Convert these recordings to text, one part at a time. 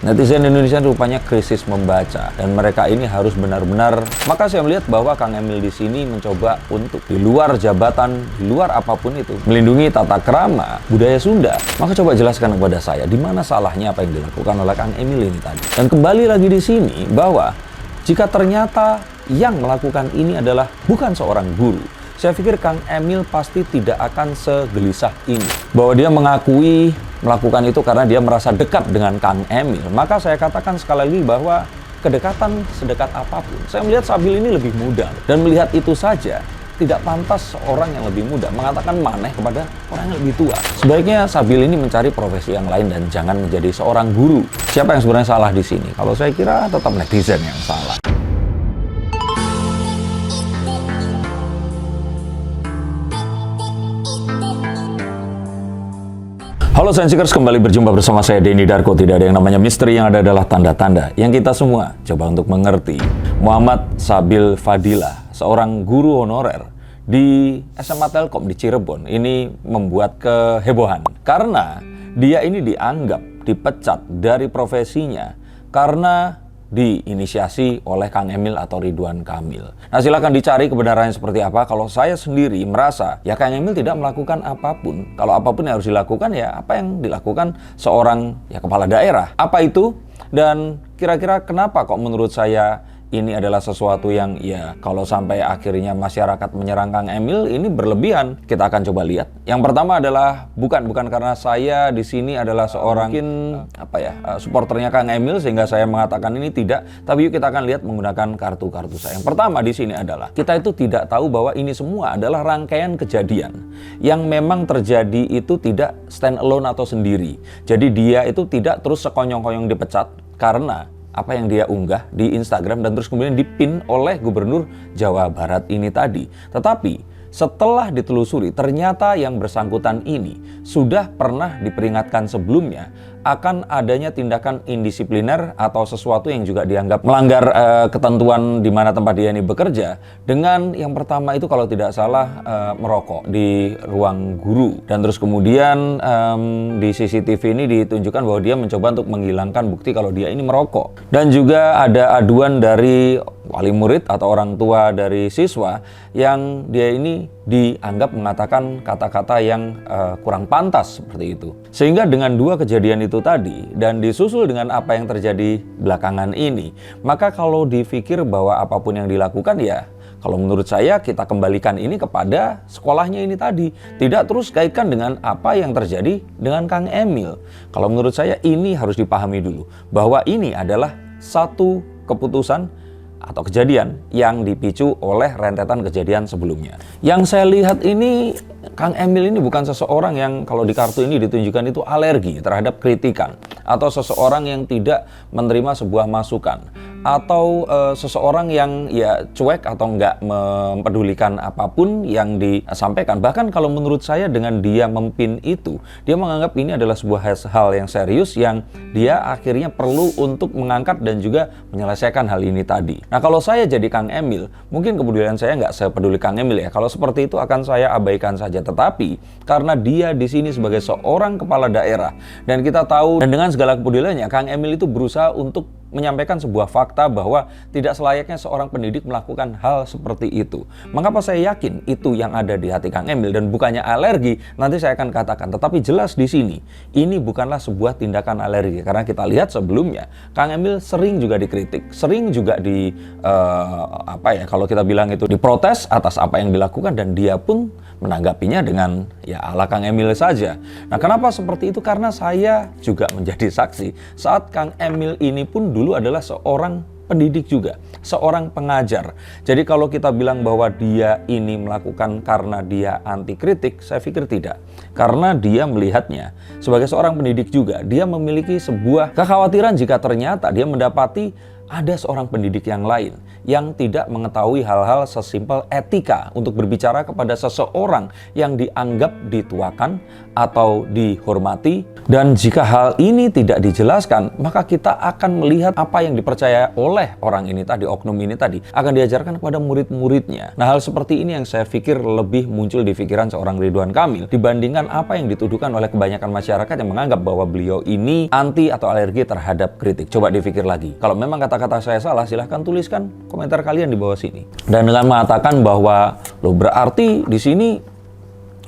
Netizen Indonesia rupanya krisis membaca dan mereka ini harus benar-benar. Maka saya melihat bahwa Kang Emil di sini mencoba untuk di luar jabatan, di luar apapun itu, melindungi tata krama budaya Sunda. Maka coba jelaskan kepada saya di mana salahnya apa yang dilakukan oleh Kang Emil ini tadi. Dan kembali lagi di sini bahwa jika ternyata yang melakukan ini adalah bukan seorang guru, saya pikir Kang Emil pasti tidak akan segelisah ini. Bahwa dia mengakui melakukan itu karena dia merasa dekat dengan Kang Emil. Maka saya katakan sekali lagi bahwa kedekatan sedekat apapun, saya melihat Sabil ini lebih muda. Dan melihat itu saja, tidak pantas seorang yang lebih muda mengatakan maneh kepada orang yang lebih tua. Sebaiknya Sabil ini mencari profesi yang lain dan jangan menjadi seorang guru. Siapa yang sebenarnya salah di sini? Kalau saya kira tetap netizen yang salah. Halo Sensikers, kembali berjumpa bersama saya Denny Darko. Tidak ada yang namanya misteri, yang ada adalah tanda-tanda yang kita semua coba untuk mengerti. Muhammad Sabil Fadilah, seorang guru honorer di SMA Telkom di Cirebon, ini membuat kehebohan karena dia ini dianggap dipecat dari profesinya karena diinisiasi oleh Kang Emil atau Ridwan Kamil. Nah, silakan dicari kebenarannya seperti apa. Kalau saya sendiri merasa ya Kang Emil tidak melakukan apapun. Kalau apapun yang harus dilakukan ya apa yang dilakukan seorang ya kepala daerah. Apa itu? Dan kira-kira kenapa kok menurut saya ini adalah sesuatu yang ya kalau sampai akhirnya masyarakat menyerang Kang Emil ini berlebihan. Kita akan coba lihat. Yang pertama adalah bukan karena saya di sini adalah seorang mungkin supporternya Kang Emil sehingga saya mengatakan ini tidak. Tapi yuk kita akan lihat menggunakan kartu-kartu saya. Yang pertama di sini adalah kita itu tidak tahu bahwa ini semua adalah rangkaian kejadian yang memang terjadi itu tidak stand alone atau sendiri. Jadi dia itu tidak terus sekonyong-konyong dipecat karena apa yang dia unggah di Instagram dan terus kemudian dipin oleh Gubernur Jawa Barat ini tadi. Tetapi setelah ditelusuri ternyata yang bersangkutan ini sudah pernah diperingatkan sebelumnya akan adanya tindakan indisipliner atau sesuatu yang juga dianggap melanggar ketentuan di mana tempat dia ini bekerja. Dengan yang pertama itu kalau tidak salah merokok di ruang guru. Dan terus kemudian di CCTV ini ditunjukkan bahwa dia mencoba untuk menghilangkan bukti kalau dia ini merokok. Dan juga ada aduan dari wali murid atau orang tua dari siswa yang dia ini dianggap mengatakan kata-kata yang kurang pantas seperti itu. Sehingga dengan dua kejadian itu tadi dan disusul dengan apa yang terjadi belakangan ini, maka kalau dipikir bahwa apapun yang dilakukan ya kalau menurut saya kita kembalikan ini kepada sekolahnya ini tadi. Tidak terus kaitkan dengan apa yang terjadi dengan Kang Emil. Kalau menurut saya ini harus dipahami dulu bahwa ini adalah satu keputusan atau kejadian yang dipicu oleh rentetan kejadian sebelumnya. Yang saya lihat ini, Kang Emil ini bukan seseorang yang kalau di kartu ini ditunjukkan itu alergi terhadap kritikan, atau seseorang yang tidak menerima sebuah masukan, atau seseorang yang ya cuek atau nggak mempedulikan apapun yang disampaikan. Bahkan kalau menurut saya dengan dia mempin itu, dia menganggap ini adalah sebuah hal yang serius yang dia akhirnya perlu untuk mengangkat dan juga menyelesaikan hal ini tadi. Nah, kalau saya jadi Kang Emil, mungkin kepedulian saya nggak sepeduli Kang Emil ya. Kalau seperti itu akan saya abaikan saja. Tetapi karena dia di sini sebagai seorang kepala daerah dan kita tahu dan dengan segala kepeduliannya, Kang Emil itu berusaha untuk menyampaikan sebuah fakta bahwa tidak selayaknya seorang pendidik melakukan hal seperti itu. Mengapa saya yakin itu yang ada di hati Kang Emil dan bukannya alergi? Nanti saya akan katakan. Tetapi jelas di sini ini bukanlah sebuah tindakan alergi karena kita lihat sebelumnya Kang Emil sering juga dikritik, sering juga kalau kita bilang itu diprotes atas apa yang dilakukan dan dia pun menanggapinya dengan ya ala Kang Emil saja. Nah, kenapa seperti itu? Karena saya juga menjadi saksi saat Kang Emil ini pun dulu adalah seorang pendidik juga, seorang pengajar. Jadi kalau kita bilang bahwa dia ini melakukan karena dia anti kritik, saya pikir tidak. Karena dia melihatnya sebagai seorang pendidik juga, dia memiliki sebuah kekhawatiran jika ternyata dia mendapati ada seorang pendidik yang lain yang tidak mengetahui hal-hal sesimpel etika untuk berbicara kepada seseorang yang dianggap dituakan atau dihormati. Dan jika hal ini tidak dijelaskan, maka kita akan melihat apa yang dipercaya oleh orang ini tadi, oknum ini tadi, akan diajarkan kepada murid-muridnya. Nah, hal seperti ini yang saya pikir lebih muncul di pikiran seorang Ridwan Kamil dibandingkan apa yang dituduhkan oleh kebanyakan masyarakat yang menganggap bahwa beliau ini anti atau alergi terhadap kritik. Coba dipikir lagi. Kalau memang kata-kata saya salah, silahkan tuliskan komentar kalian di bawah sini. Dan dengan mengatakan bahwa loh berarti di sini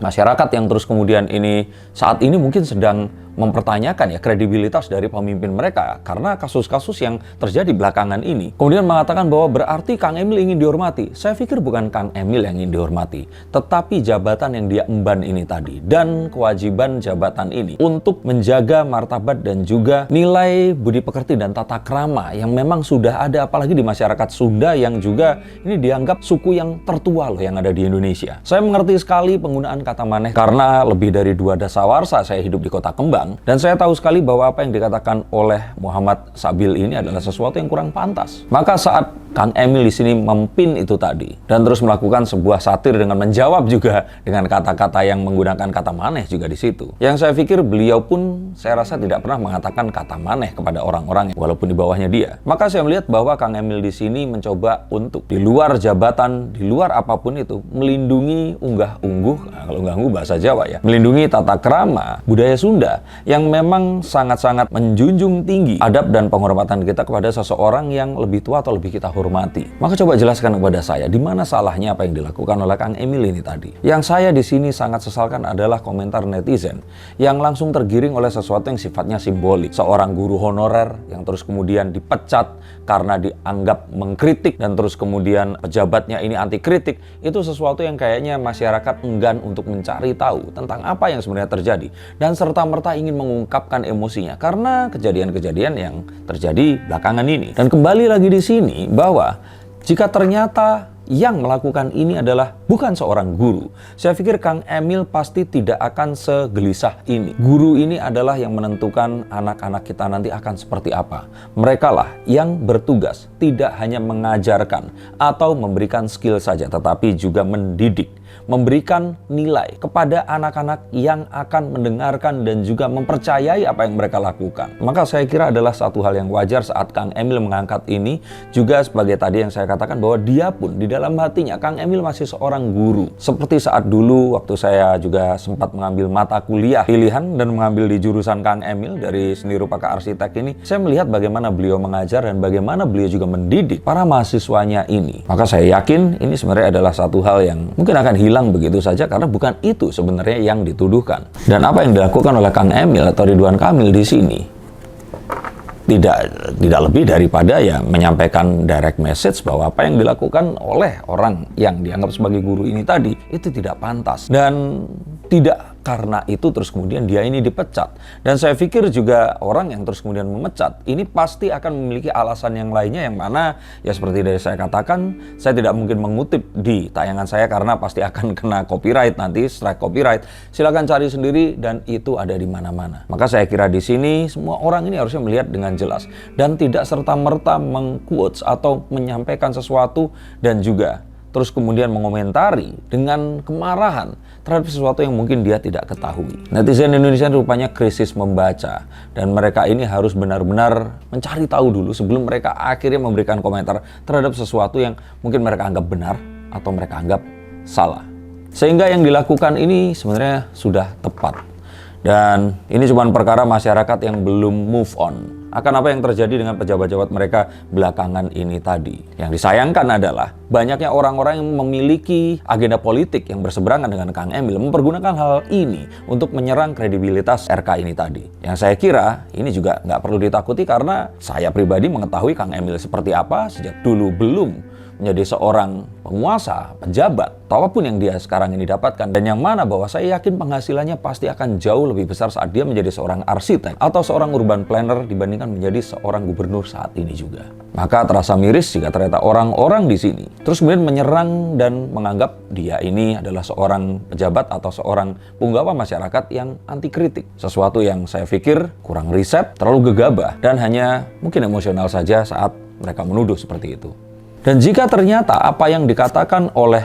masyarakat yang terus kemudian ini saat ini mungkin sedang mempertanyakan ya kredibilitas dari pemimpin mereka karena kasus-kasus yang terjadi belakangan ini. Kemudian mengatakan bahwa berarti Kang Emil ingin dihormati. Saya pikir bukan Kang Emil yang ingin dihormati, tetapi jabatan yang dia emban ini tadi dan kewajiban jabatan ini untuk menjaga martabat dan juga nilai budi pekerti dan tata krama yang memang sudah ada, apalagi di masyarakat Sunda yang juga ini dianggap suku yang tertua loh yang ada di Indonesia. Saya mengerti sekali penggunaan kata maneh karena lebih dari 2 dasawarsa saya hidup di Kota Kembang. Dan saya tahu sekali bahwa apa yang dikatakan oleh Muhammad Sabil ini adalah sesuatu yang kurang pantas. Maka saat Kang Emil di sini mempin itu tadi dan terus melakukan sebuah satir dengan menjawab juga dengan kata-kata yang menggunakan kata maneh juga di situ. Yang saya pikir beliau pun saya rasa tidak pernah mengatakan kata maneh kepada orang-orang walaupun di bawahnya dia. Maka saya melihat bahwa Kang Emil di sini mencoba untuk di luar jabatan, di luar apapun itu melindungi unggah-ungguh, kalau unggah-ungguh bahasa Jawa ya, melindungi tata krama budaya Sunda yang memang sangat-sangat menjunjung tinggi adab dan penghormatan kita kepada seseorang yang lebih tua atau lebih kita hormati. Maka coba jelaskan kepada saya di mana salahnya apa yang dilakukan oleh Kang Emil ini tadi. Yang saya di sini sangat sesalkan adalah komentar netizen yang langsung tergiring oleh sesuatu yang sifatnya simbolik. Seorang guru honorer yang terus kemudian dipecat karena dianggap mengkritik dan terus kemudian pejabatnya ini anti kritik. Itu sesuatu yang kayaknya masyarakat enggan untuk mencari tahu tentang apa yang sebenarnya terjadi dan serta-merta ingin mengungkapkan emosinya karena kejadian-kejadian yang terjadi belakangan ini. Dan kembali lagi di sini bahwa jika ternyata yang melakukan ini adalah bukan seorang guru, saya pikir Kang Emil pasti tidak akan segelisah ini. Guru ini adalah yang menentukan anak-anak kita nanti akan seperti apa. Mereka lah yang bertugas tidak hanya mengajarkan atau memberikan skill saja, tetapi juga mendidik, memberikan nilai kepada anak-anak yang akan mendengarkan dan juga mempercayai apa yang mereka lakukan. Maka saya kira adalah satu hal yang wajar saat Kang Emil mengangkat ini, juga sebagai tadi yang saya katakan bahwa dia pun di dalam hatinya Kang Emil masih seorang guru. Seperti saat dulu waktu saya juga sempat mengambil mata kuliah pilihan dan mengambil di jurusan Kang Emil dari seni rupa ke arsitek ini, saya melihat bagaimana beliau mengajar dan bagaimana beliau juga mendidik para mahasiswanya ini. Maka saya yakin ini sebenarnya adalah satu hal yang mungkin akan hilang begitu saja karena bukan itu sebenarnya yang dituduhkan. Dan apa yang dilakukan oleh Kang Emil atau Ridwan Kamil di sini tidak lebih daripada ya menyampaikan direct message bahwa apa yang dilakukan oleh orang yang dianggap sebagai guru ini tadi itu tidak pantas dan tidak karena itu terus kemudian dia ini dipecat. Dan saya pikir juga orang yang terus kemudian memecat ini pasti akan memiliki alasan yang lainnya yang mana ya seperti dari saya katakan, saya tidak mungkin mengutip di tayangan saya karena pasti akan kena copyright nanti, strike copyright. Silakan cari sendiri dan itu ada di mana-mana. Maka saya kira di sini semua orang ini harusnya melihat dengan jelas dan tidak serta-merta meng-quotes atau menyampaikan sesuatu dan juga terus kemudian mengomentari dengan kemarahan terhadap sesuatu yang mungkin dia tidak ketahui. Netizen Indonesia rupanya krisis membaca dan mereka ini harus benar-benar mencari tahu dulu sebelum mereka akhirnya memberikan komentar terhadap sesuatu yang mungkin mereka anggap benar atau mereka anggap salah. Sehingga yang dilakukan ini sebenarnya sudah tepat. Dan ini cuma perkara masyarakat yang belum move on akan apa yang terjadi dengan pejabat-pejabat mereka belakangan ini tadi. Yang disayangkan adalah banyaknya orang-orang yang memiliki agenda politik yang berseberangan dengan Kang Emil mempergunakan hal ini untuk menyerang kredibilitas RK ini tadi. Yang saya kira ini juga nggak perlu ditakuti karena saya pribadi mengetahui Kang Emil seperti apa sejak dulu belum menjadi seorang penguasa, pejabat, atau apapun yang dia sekarang ini dapatkan. Dan yang mana bahwa saya yakin penghasilannya pasti akan jauh lebih besar saat dia menjadi seorang arsitek atau seorang urban planner dibandingkan menjadi seorang gubernur saat ini juga. Maka terasa miris jika ternyata orang-orang di sini terus kemudian menyerang dan menganggap dia ini adalah seorang pejabat atau seorang punggawa masyarakat yang anti kritik. Sesuatu yang saya pikir kurang riset, terlalu gegabah, dan hanya mungkin emosional saja saat mereka menuduh seperti itu. Dan jika ternyata apa yang dikatakan oleh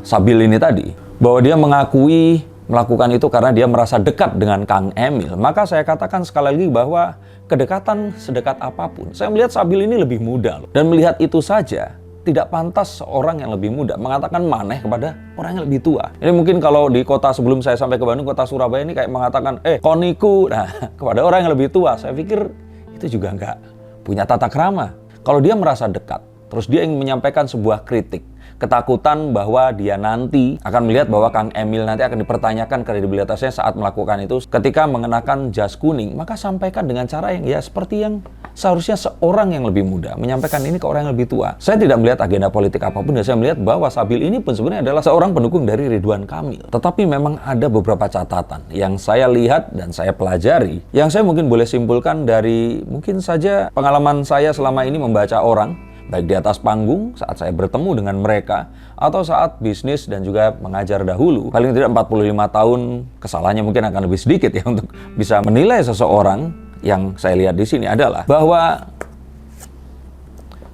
Sabil ini tadi, bahwa dia mengakui melakukan itu karena dia merasa dekat dengan Kang Emil, maka saya katakan sekali lagi bahwa kedekatan sedekat apapun, saya melihat Sabil ini lebih muda loh. Dan melihat itu saja, tidak pantas seorang yang lebih muda mengatakan maneh kepada orang yang lebih tua. Ini mungkin kalau di kota sebelum saya sampai ke Bandung, kota Surabaya ini kayak mengatakan, koniku, nah kepada orang yang lebih tua. Saya pikir itu juga nggak punya tata krama. Kalau dia merasa dekat, terus dia ingin menyampaikan sebuah kritik, ketakutan bahwa dia nanti akan melihat bahwa Kang Emil nanti akan dipertanyakan kredibilitasnya saat melakukan itu ketika mengenakan jas kuning, maka sampaikan dengan cara yang ya seperti yang seharusnya seorang yang lebih muda menyampaikan ini ke orang yang lebih tua. Saya tidak melihat agenda politik apapun, dan saya melihat bahwa Sabil ini pun sebenarnya adalah seorang pendukung dari Ridwan Kamil. Tetapi memang ada beberapa catatan yang saya lihat dan saya pelajari, yang saya mungkin boleh simpulkan dari mungkin saja pengalaman saya selama ini membaca orang, baik di atas panggung saat saya bertemu dengan mereka atau saat bisnis dan juga mengajar dahulu. Paling tidak 45 tahun, kesalahannya mungkin akan lebih sedikit ya untuk bisa menilai seseorang. Yang saya lihat di sini adalah bahwa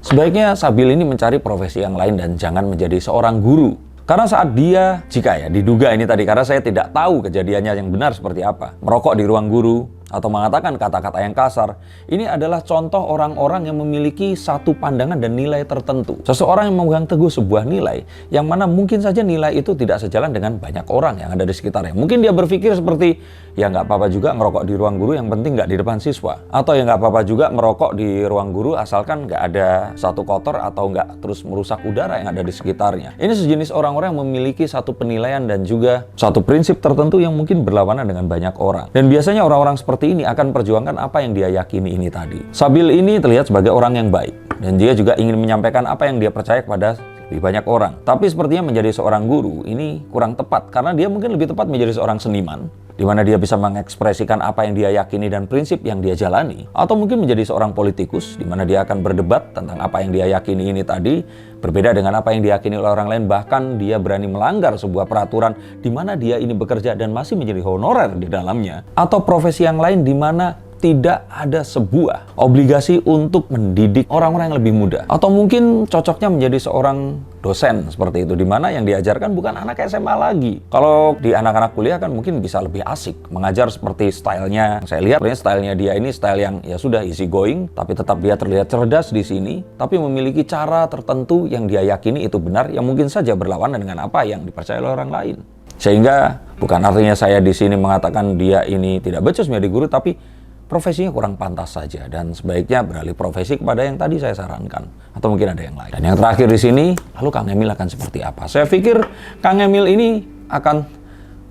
sebaiknya Sabil ini mencari profesi yang lain dan jangan menjadi seorang guru. Karena saat dia, jika ya diduga ini tadi, karena saya tidak tahu kejadiannya yang benar seperti apa, merokok di ruang guru atau mengatakan kata-kata yang kasar, ini adalah contoh orang-orang yang memiliki satu pandangan dan nilai tertentu. Seseorang yang memegang teguh sebuah nilai, yang mana mungkin saja nilai itu tidak sejalan dengan banyak orang yang ada di sekitarnya. Mungkin dia berpikir seperti, ya nggak apa-apa juga ngerokok di ruang guru, yang penting nggak di depan siswa. Atau ya nggak apa-apa juga merokok di ruang guru, asalkan nggak ada satu kotor atau nggak terus merusak udara yang ada di sekitarnya. Ini sejenis orang-orang yang memiliki satu penilaian dan juga satu prinsip tertentu yang mungkin berlawanan dengan banyak orang. Dan biasanya orang-orang seperti ini akan perjuangkan apa yang dia yakini ini tadi. Sabil ini terlihat sebagai orang yang baik, dan dia juga ingin menyampaikan apa yang dia percaya kepada lebih banyak orang. Tapi sepertinya menjadi seorang guru ini kurang tepat, karena dia mungkin lebih tepat menjadi seorang seniman, di mana dia bisa mengekspresikan apa yang dia yakini dan prinsip yang dia jalani. Atau mungkin menjadi seorang politikus, di mana dia akan berdebat tentang apa yang dia yakini ini tadi, berbeda dengan apa yang diyakini oleh orang lain. Bahkan dia berani melanggar sebuah peraturan di mana dia ini bekerja dan masih menjadi honorer di dalamnya. Atau profesi yang lain di mana tidak ada sebuah obligasi untuk mendidik orang-orang yang lebih muda. Atau mungkin cocoknya menjadi seorang dosen seperti itu, di mana yang diajarkan bukan anak SMA lagi. Kalau di anak-anak kuliah kan mungkin bisa lebih asik mengajar seperti stylenya. Saya lihat stylenya dia ini style yang ya sudah easy going, tapi tetap dia terlihat cerdas di sini, tapi memiliki cara tertentu yang dia yakini itu benar, yang mungkin saja berlawanan dengan apa yang dipercaya oleh orang lain. Sehingga bukan artinya saya di sini mengatakan dia ini tidak becus menjadi guru, tapi profesinya kurang pantas saja, dan sebaiknya beralih profesi kepada yang tadi saya sarankan, atau mungkin ada yang lain. Dan yang terakhir di sini, lalu Kang Emil akan seperti apa? Saya pikir Kang Emil ini akan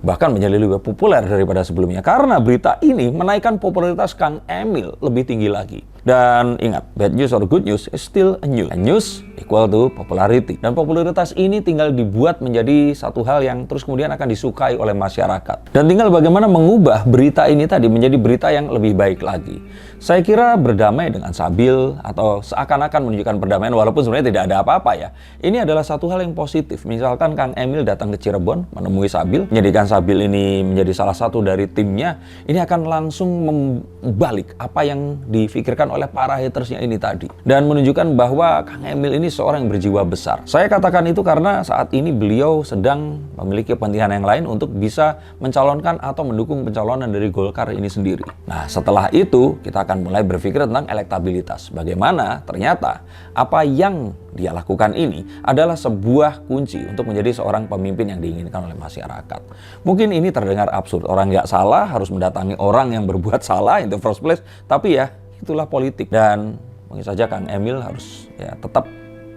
bahkan menjadi lebih populer daripada sebelumnya, karena berita ini menaikkan popularitas Kang Emil lebih tinggi lagi. Dan ingat, bad news or good news is still a news. A news equal to popularity. Dan popularitas ini tinggal dibuat menjadi satu hal yang terus kemudian akan disukai oleh masyarakat. Dan tinggal bagaimana mengubah berita ini tadi menjadi berita yang lebih baik lagi. Saya kira berdamai dengan Sabil atau seakan-akan menunjukkan perdamaian walaupun sebenarnya tidak ada apa-apa ya. Ini adalah satu hal yang positif. Misalkan Kang Emil datang ke Cirebon menemui Sabil, menjadikan Sabil ini menjadi salah satu dari timnya, ini akan langsung membalik apa yang difikirkan oleh para hatersnya ini tadi. Dan menunjukkan bahwa Kang Emil ini seorang yang berjiwa besar. Saya katakan itu karena saat ini beliau sedang memiliki kepentingan yang lain untuk bisa mencalonkan atau mendukung pencalonan dari Golkar ini sendiri. Nah, setelah itu kita akan mulai berpikir tentang elektabilitas. Bagaimana ternyata apa yang dia lakukan ini adalah sebuah kunci untuk menjadi seorang pemimpin yang diinginkan oleh masyarakat. Mungkin ini terdengar absurd. Orang nggak salah harus mendatangi orang yang berbuat salah in the first place. Tapi ya, itulah politik. Dan mungkin saja Kang Emil harus ya tetap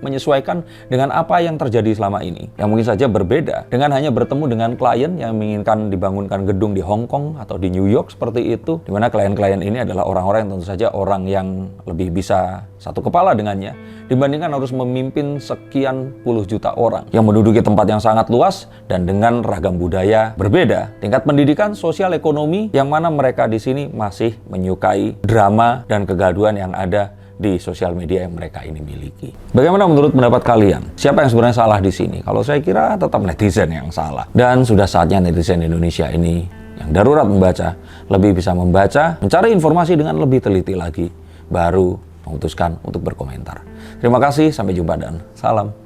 menyesuaikan dengan apa yang terjadi selama ini, yang mungkin saja berbeda dengan hanya bertemu dengan klien yang menginginkan dibangunkan gedung di Hong Kong atau di New York seperti itu, di mana klien-klien ini adalah orang-orang yang tentu saja orang yang lebih bisa satu kepala dengannya, dibandingkan harus memimpin sekian puluh juta orang yang menduduki tempat yang sangat luas dan dengan ragam budaya berbeda, tingkat pendidikan, sosial, ekonomi, yang mana mereka di sini masih menyukai drama dan kegaduhan yang ada di sosial media yang mereka ini miliki. Bagaimana menurut pendapat kalian? Siapa yang sebenarnya salah di sini? Kalau saya kira tetap netizen yang salah. Dan sudah saatnya netizen Indonesia ini yang darurat membaca, lebih bisa membaca, mencari informasi dengan lebih teliti lagi, baru memutuskan untuk berkomentar. Terima kasih, sampai jumpa dan salam.